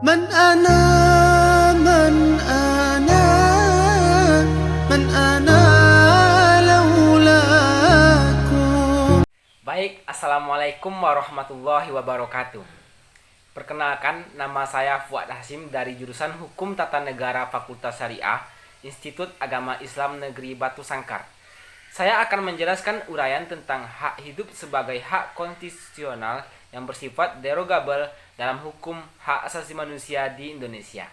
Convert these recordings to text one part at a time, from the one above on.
من أنا من أنا من أنا لولاكم. Baik, Assalamualaikum warahmatullahi wabarakatuh. Perkenalkan, nama saya Fuad Hasim dari jurusan Hukum Tata Negara Fakultas Syariah, Institut Agama Islam Negeri Batu Sangkar. Saya akan menjelaskan uraian tentang hak hidup sebagai hak konstitusional yang bersifat derogable dalam hukum hak asasi manusia di Indonesia.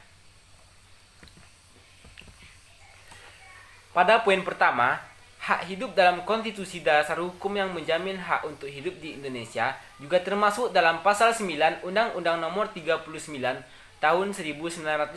Pada poin pertama, hak hidup dalam konstitusi dasar hukum yang menjamin hak untuk hidup di Indonesia juga termasuk dalam pasal 9 Undang-Undang Nomor 39 Tahun 1999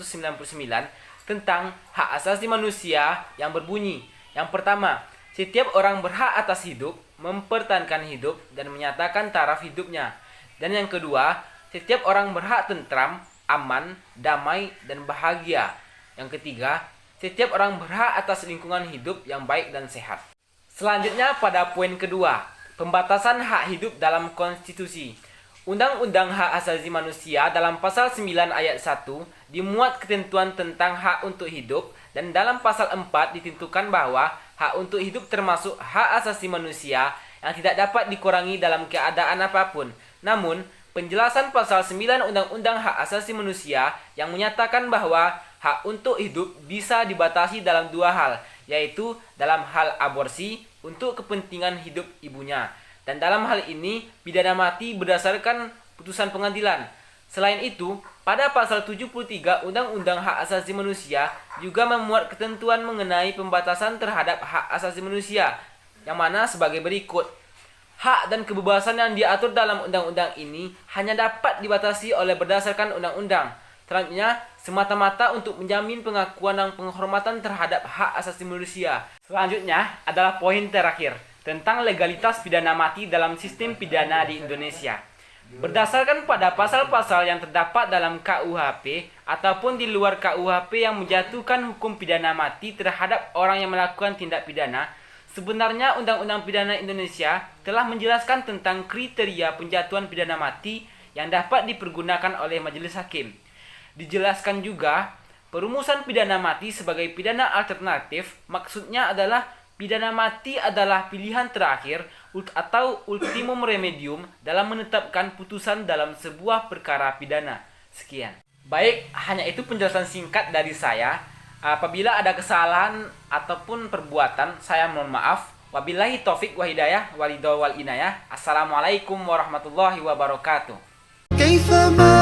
tentang hak asasi manusia yang berbunyi, yang pertama, setiap orang berhak atas hidup, mempertahankan hidup, dan menyatakan taraf hidupnya. Dan yang kedua, setiap orang berhak tentram, aman, damai, dan bahagia. Yang ketiga, setiap orang berhak atas lingkungan hidup yang baik dan sehat. Selanjutnya pada poin kedua, pembatasan hak hidup dalam konstitusi. Undang-Undang Hak Asasi Manusia dalam pasal 9 ayat 1 dimuat ketentuan tentang hak untuk hidup, dan dalam pasal 4 ditentukan bahwa hak untuk hidup termasuk hak asasi manusia yang tidak dapat dikurangi dalam keadaan apapun. Namun, penjelasan pasal 9 Undang-Undang Hak Asasi Manusia yang menyatakan bahwa hak untuk hidup bisa dibatasi dalam dua hal, yaitu dalam hal aborsi untuk kepentingan hidup ibunya, dan dalam hal ini pidana mati berdasarkan putusan pengadilan. Selain itu, pada pasal 73 Undang-Undang Hak Asasi Manusia juga memuat ketentuan mengenai pembatasan terhadap hak asasi manusia, yang mana sebagai berikut. Hak dan kebebasan yang diatur dalam undang-undang ini hanya dapat dibatasi oleh berdasarkan undang-undang. Selanjutnya, semata-mata untuk menjamin pengakuan dan penghormatan terhadap hak asasi manusia. Selanjutnya adalah poin terakhir tentang legalitas pidana mati dalam sistem pidana di Indonesia. Berdasarkan pada pasal-pasal yang terdapat dalam KUHP ataupun di luar KUHP yang menjatuhkan hukum pidana mati terhadap orang yang melakukan tindak pidana, sebenarnya Undang-Undang Pidana Indonesia telah menjelaskan tentang kriteria penjatuhan pidana mati yang dapat dipergunakan oleh majelis hakim. Dijelaskan juga, perumusan pidana mati sebagai pidana alternatif maksudnya adalah pidana mati adalah pilihan terakhir atau ultimum remedium dalam menetapkan putusan dalam sebuah perkara pidana. Sekian. Baik, hanya itu penjelasan singkat dari saya. Apabila ada kesalahan ataupun perbuatan, saya mohon maaf. Wabillahi taufik wa hidayah, walidau wal inayah. Assalamualaikum warahmatullahi wabarakatuh. كيفما